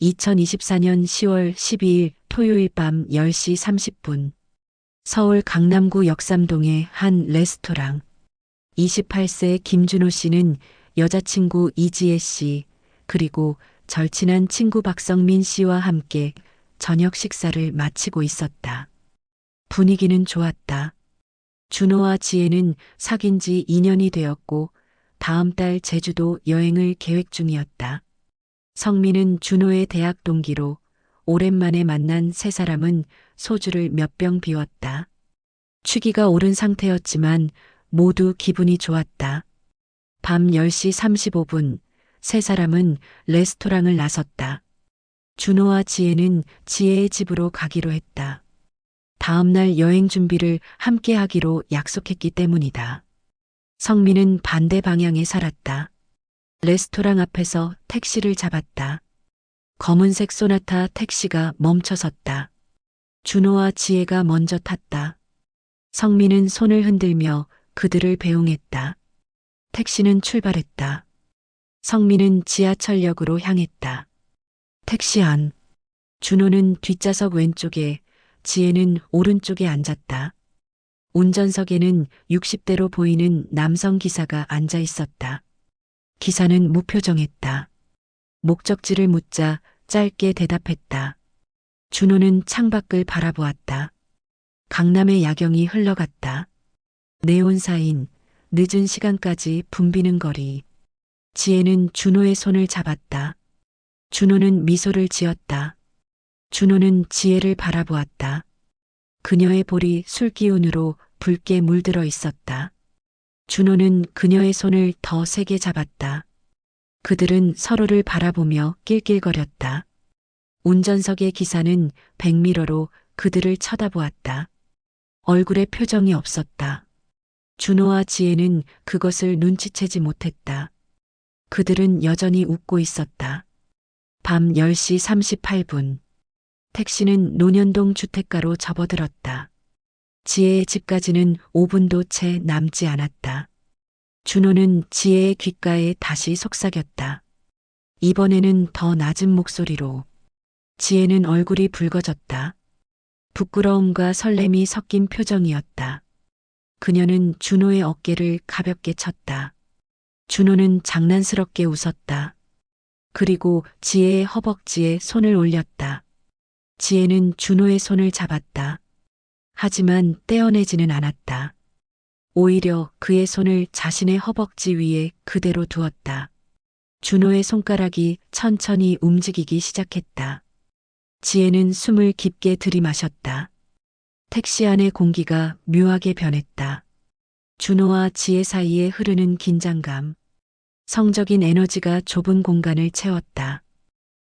2024년 10월 12일 토요일 밤 10시 30분 서울 강남구 역삼동의 한 레스토랑 28세 김준호 씨는 여자친구 이지혜 씨 그리고 절친한 친구 박성민 씨와 함께 저녁 식사를 마치고 있었다. 분위기는 좋았다. 준호와 지혜는 사귄 지 2년이 되었고 다음 달 제주도 여행을 계획 중이었다. 성민은 준호의 대학 동기로 오랜만에 만난 세 사람은 소주를 몇 병 비웠다. 취기가 오른 상태였지만 모두 기분이 좋았다. 밤 10시 35분 세 사람은 레스토랑을 나섰다. 준호와 지혜는 지혜의 집으로 가기로 했다. 다음 날 여행 준비를 함께 하기로 약속했기 때문이다. 성민은 반대 방향에 살았다. 레스토랑 앞에서 택시를 잡았다. 검은색 소나타 택시가 멈춰섰다. 준호와 지혜가 먼저 탔다. 성민은 손을 흔들며 그들을 배웅했다. 택시는 출발했다. 성민은 지하철역으로 향했다. 택시 안. 준호는 뒷좌석 왼쪽에, 지혜는 오른쪽에 앉았다. 운전석에는 60대로 보이는 남성 기사가 앉아 있었다. 기사는 무표정했다. 목적지를 묻자 짧게 대답했다. 준호는 창밖을 바라보았다. 강남의 야경이 흘러갔다. 네온사인, 늦은 시간까지 붐비는 거리. 지혜는 준호의 손을 잡았다. 준호는 미소를 지었다. 준호는 지혜를 바라보았다. 그녀의 볼이 술 기운으로 붉게 물들어 있었다. 준호는 그녀의 손을 더 세게 잡았다. 그들은 서로를 바라보며 낄낄거렸다. 운전석의 기사는 백미러로 그들을 쳐다보았다. 얼굴에 표정이 없었다. 준호와 지혜는 그것을 눈치채지 못했다. 그들은 여전히 웃고 있었다. 밤 10시 38분. 택시는 논현동 주택가로 접어들었다. 지혜의 집까지는 5분도 채 남지 않았다. 준호는 지혜의 귓가에 다시 속삭였다. 이번에는 더 낮은 목소리로. 지혜는 얼굴이 붉어졌다. 부끄러움과 설렘이 섞인 표정이었다. 그녀는 준호의 어깨를 가볍게 쳤다. 준호는 장난스럽게 웃었다. 그리고 지혜의 허벅지에 손을 올렸다. 지혜는 준호의 손을 잡았다. 하지만 떼어내지는 않았다. 오히려 그의 손을 자신의 허벅지 위에 그대로 두었다. 준호의 손가락이 천천히 움직이기 시작했다. 지혜는 숨을 깊게 들이마셨다. 택시 안의 공기가 묘하게 변했다. 준호와 지혜 사이에 흐르는 긴장감, 성적인 에너지가 좁은 공간을 채웠다.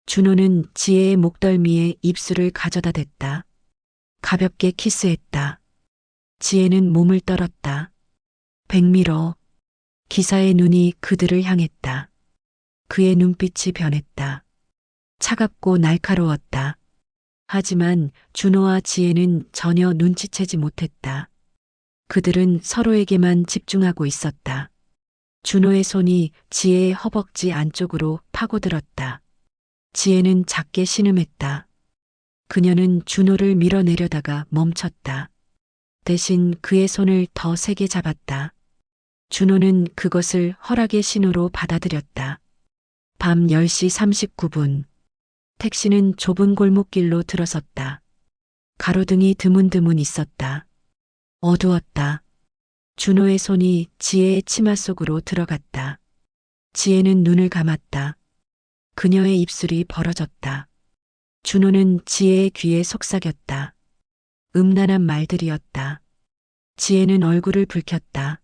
준호는 지혜의 목덜미에 입술을 가져다 댔다. 가볍게 키스했다. 지혜는 몸을 떨었다. 백미러. 기사의 눈이 그들을 향했다. 그의 눈빛이 변했다. 차갑고 날카로웠다. 하지만 준호와 지혜는 전혀 눈치채지 못했다. 그들은 서로에게만 집중하고 있었다. 준호의 손이 지혜의 허벅지 안쪽으로 파고들었다. 지혜는 작게 신음했다. 그녀는 준호를 밀어내려다가 멈췄다. 대신 그의 손을 더 세게 잡았다. 준호는 그것을 허락의 신호로 받아들였다. 밤 10시 39분. 택시는 좁은 골목길로 들어섰다. 가로등이 드문드문 있었다. 어두웠다. 준호의 손이 지혜의 치마 속으로 들어갔다. 지혜는 눈을 감았다. 그녀의 입술이 벌어졌다. 준호는 지혜의 귀에 속삭였다. 음란한 말들이었다. 지혜는 얼굴을 붉혔다.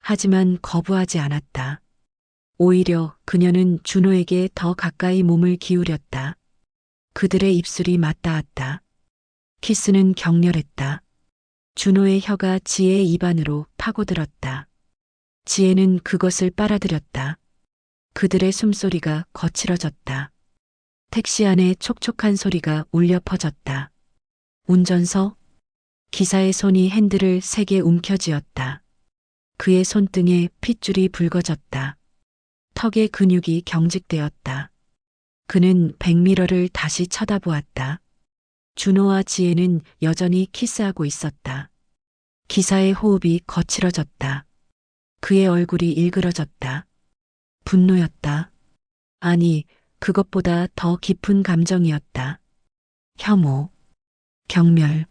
하지만 거부하지 않았다. 오히려 그녀는 준호에게 더 가까이 몸을 기울였다. 그들의 입술이 맞닿았다. 키스는 격렬했다. 준호의 혀가 지혜의 입안으로 파고들었다. 지혜는 그것을 빨아들였다. 그들의 숨소리가 거칠어졌다. 택시 안에 촉촉한 소리가 울려 퍼졌다. 운전석? 기사의 손이 핸들을 세게 움켜쥐었다. 그의 손등에 핏줄이 붉어졌다. 턱의 근육이 경직되었다. 그는 백미러를 다시 쳐다보았다. 준호와 지혜는 여전히 키스하고 있었다. 기사의 호흡이 거칠어졌다. 그의 얼굴이 일그러졌다. 분노였다. 아니, 그것보다 더 깊은 감정이었다. 혐오, 경멸,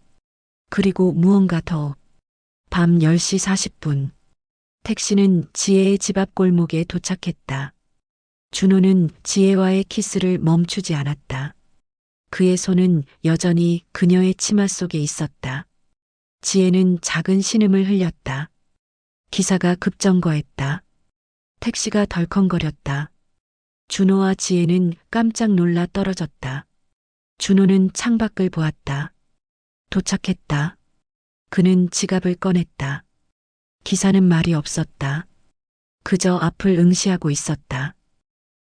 그리고 무언가 더. 밤 10시 40분. 택시는 지혜의 집 앞 골목에 도착했다. 준호는 지혜와의 키스를 멈추지 않았다. 그의 손은 여전히 그녀의 치마 속에 있었다. 지혜는 작은 신음을 흘렸다. 기사가 급정거했다. 택시가 덜컹거렸다. 준호와 지혜는 깜짝 놀라 떨어졌다. 준호는 창밖을 보았다. 도착했다. 그는 지갑을 꺼냈다. 기사는 말이 없었다. 그저 앞을 응시하고 있었다.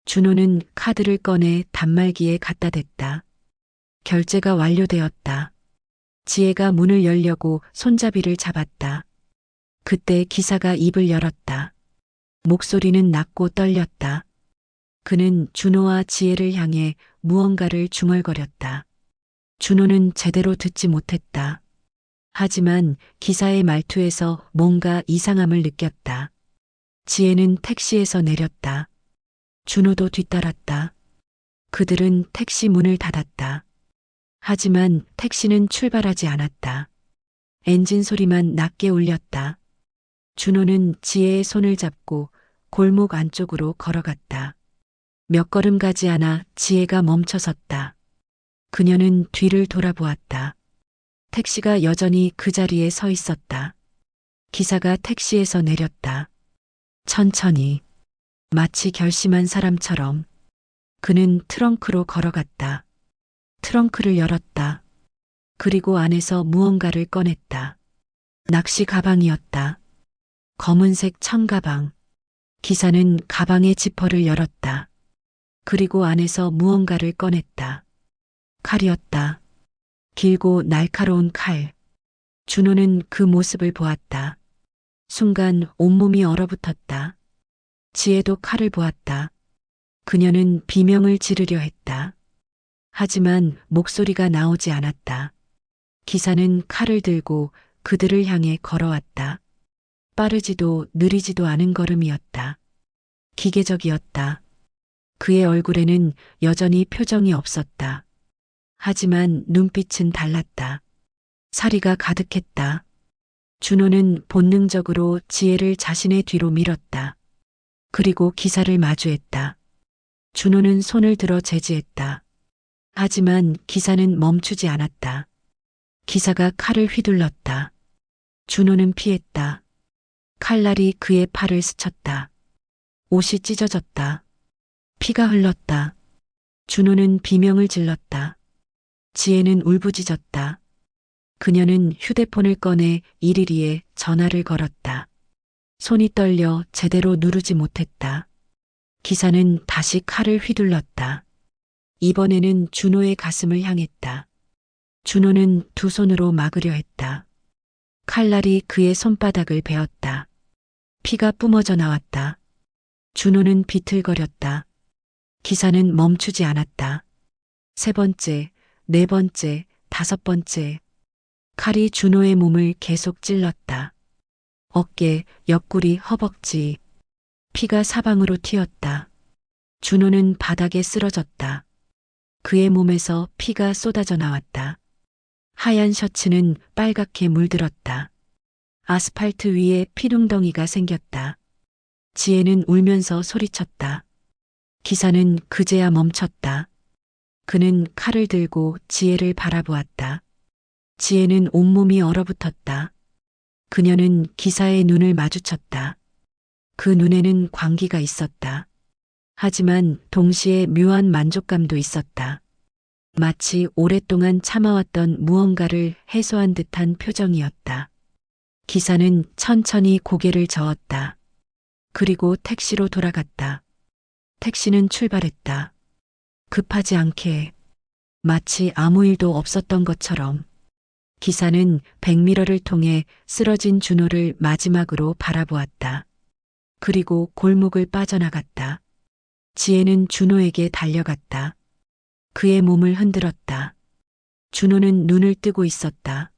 준호는 카드를 꺼내 단말기에 갖다 댔다. 결제가 완료되었다. 지혜가 문을 열려고 손잡이를 잡았다. 그때 기사가 입을 열었다. 목소리는 낮고 떨렸다. 그는 준호와 지혜를 향해 무언가를 중얼거렸다. 준호는 제대로 듣지 못했다. 하지만 기사의 말투에서 뭔가 이상함을 느꼈다. 지혜는 택시에서 내렸다. 준호도 뒤따랐다. 그들은 택시 문을 닫았다. 하지만 택시는 출발하지 않았다. 엔진 소리만 낮게 울렸다. 준호는 지혜의 손을 잡고 골목 안쪽으로 걸어갔다. 몇 걸음 가지 않아 지혜가 멈춰섰다. 그녀는 뒤를 돌아보았다. 택시가 여전히 그 자리에 서 있었다. 기사가 택시에서 내렸다. 천천히, 마치 결심한 사람처럼. 그는 트렁크로 걸어갔다. 트렁크를 열었다. 그리고 안에서 무언가를 꺼냈다. 낚시 가방이었다. 검은색 청가방. 기사는 가방의 지퍼를 열었다. 그리고 안에서 무언가를 꺼냈다. 칼이었다. 길고 날카로운 칼. 준호는 그 모습을 보았다. 순간 온몸이 얼어붙었다. 지혜도 칼을 보았다. 그녀는 비명을 지르려 했다. 하지만 목소리가 나오지 않았다. 기사는 칼을 들고 그들을 향해 걸어왔다. 빠르지도 느리지도 않은 걸음이었다. 기계적이었다. 그의 얼굴에는 여전히 표정이 없었다. 하지만 눈빛은 달랐다. 사리가 가득했다. 준호는 본능적으로 지혜를 자신의 뒤로 밀었다. 그리고 기사를 마주했다. 준호는 손을 들어 제지했다. 하지만 기사는 멈추지 않았다. 기사가 칼을 휘둘렀다. 준호는 피했다. 칼날이 그의 팔을 스쳤다. 옷이 찢어졌다. 피가 흘렀다. 준호는 비명을 질렀다. 지혜는 울부짖었다. 그녀는 휴대폰을 꺼내 이리리에 전화를 걸었다. 손이 떨려 제대로 누르지 못했다. 기사는 다시 칼을 휘둘렀다. 이번에는 준호의 가슴을 향했다. 준호는 두 손으로 막으려 했다. 칼날이 그의 손바닥을 베었다. 피가 뿜어져 나왔다. 준호는 비틀거렸다. 기사는 멈추지 않았다. 세 번째, 네 번째, 다섯 번째. 칼이 준호의 몸을 계속 찔렀다. 어깨, 옆구리, 허벅지. 피가 사방으로 튀었다. 준호는 바닥에 쓰러졌다. 그의 몸에서 피가 쏟아져 나왔다. 하얀 셔츠는 빨갛게 물들었다. 아스팔트 위에 피둥덩이가 생겼다. 지혜는 울면서 소리쳤다. 기사는 그제야 멈췄다. 그는 칼을 들고 지혜를 바라보았다. 지혜는 온몸이 얼어붙었다. 그녀는 기사의 눈을 마주쳤다. 그 눈에는 광기가 있었다. 하지만 동시에 묘한 만족감도 있었다. 마치 오랫동안 참아왔던 무언가를 해소한 듯한 표정이었다. 기사는 천천히 고개를 저었다. 그리고 택시로 돌아갔다. 택시는 출발했다. 급하지 않게, 마치 아무 일도 없었던 것처럼. 기사는 백미러를 통해 쓰러진 준호를 마지막으로 바라보았다. 그리고 골목을 빠져나갔다. 지혜는 준호에게 달려갔다. 그의 몸을 흔들었다. 준호는 눈을 뜨고 있었다.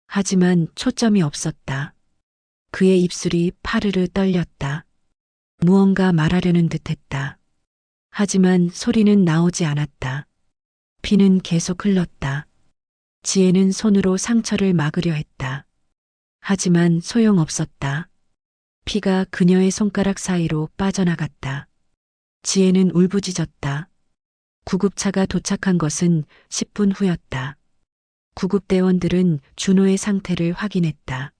하지만 초점이 없었다. 그의 입술이 파르르 떨렸다. 무언가 말하려는 듯했다. 하지만 소리는 나오지 않았다. 피는 계속 흘렀다. 지혜는 손으로 상처를 막으려 했다. 하지만 소용없었다. 피가 그녀의 손가락 사이로 빠져나갔다. 지혜는 울부짖었다. 구급차가 도착한 것은 10분 후였다. 구급대원들은 준호의 상태를 확인했다.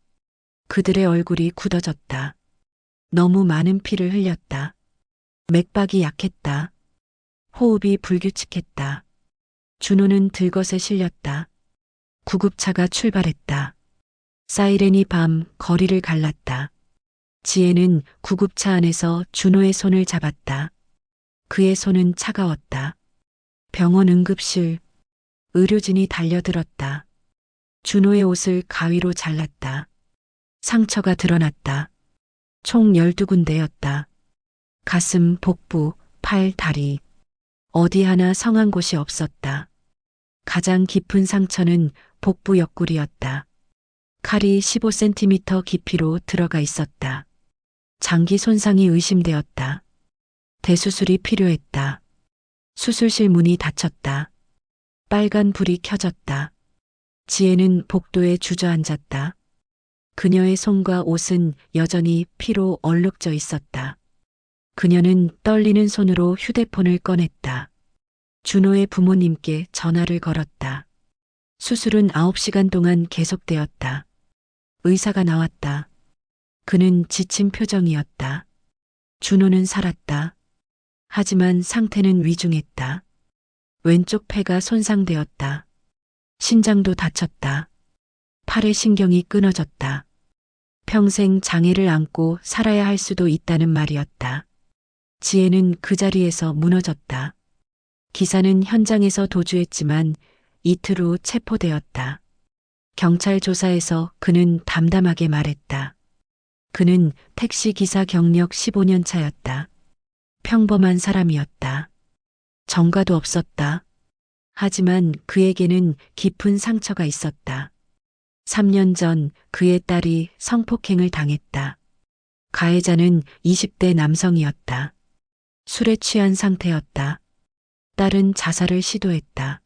그들의 얼굴이 굳어졌다. 너무 많은 피를 흘렸다. 맥박이 약했다. 호흡이 불규칙했다. 준호는 들것에 실렸다. 구급차가 출발했다. 사이렌이 밤 거리를 갈랐다. 지혜는 구급차 안에서 준호의 손을 잡았다. 그의 손은 차가웠다. 병원 응급실. 의료진이 달려들었다. 준호의 옷을 가위로 잘랐다. 상처가 드러났다. 총 12군데였다. 가슴, 복부, 팔, 다리. 어디 하나 성한 곳이 없었다. 가장 깊은 상처는 복부 옆구리였다. 칼이 15cm 깊이로 들어가 있었다. 장기 손상이 의심되었다. 대수술이 필요했다. 수술실 문이 닫혔다. 빨간 불이 켜졌다. 지혜는 복도에 주저앉았다. 그녀의 손과 옷은 여전히 피로 얼룩져 있었다. 그녀는 떨리는 손으로 휴대폰을 꺼냈다. 준호의 부모님께 전화를 걸었다. 수술은 9시간 동안 계속되었다. 의사가 나왔다. 그는 지친 표정이었다. 준호는 살았다. 하지만 상태는 위중했다. 왼쪽 폐가 손상되었다. 신장도 다쳤다. 팔의 신경이 끊어졌다. 평생 장애를 안고 살아야 할 수도 있다는 말이었다. 지혜는 그 자리에서 무너졌다. 기사는 현장에서 도주했지만 이틀 후 체포되었다. 경찰 조사에서 그는 담담하게 말했다. 그는 택시 기사 경력 15년 차였다. 평범한 사람이었다. 정가도 없었다. 하지만 그에게는 깊은 상처가 있었다. 3년 전 그의 딸이 성폭행을 당했다. 가해자는 20대 남성이었다. 술에 취한 상태였다. 딸은 자살을 시도했다.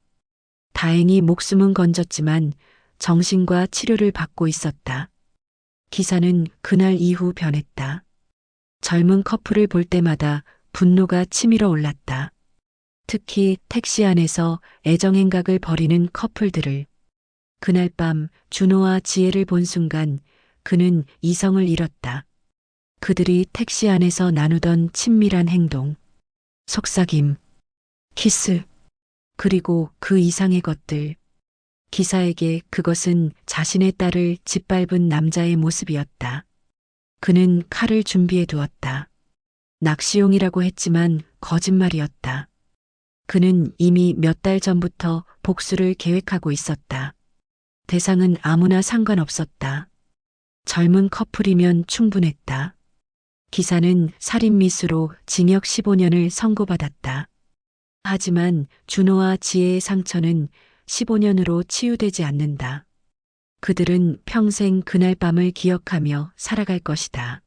다행히 목숨은 건졌지만 정신과 치료를 받고 있었다. 기사는 그날 이후 변했다. 젊은 커플을 볼 때마다 분노가 치밀어 올랐다. 특히 택시 안에서 애정행각을 벌이는 커플들을. 그날 밤 준호와 지혜를 본 순간 그는 이성을 잃었다. 그들이 택시 안에서 나누던 친밀한 행동, 속삭임, 키스, 그리고 그 이상의 것들. 기사에게 그것은 자신의 딸을 짓밟은 남자의 모습이었다. 그는 칼을 준비해 두었다. 낚시용이라고 했지만 거짓말이었다. 그는 이미 몇 달 전부터 복수를 계획하고 있었다. 대상은 아무나 상관없었다. 젊은 커플이면 충분했다. 기사는 살인미수로 징역 15년을 선고받았다. 하지만 준호와 지혜의 상처는 15년으로 치유되지 않는다. 그들은 평생 그날 밤을 기억하며 살아갈 것이다.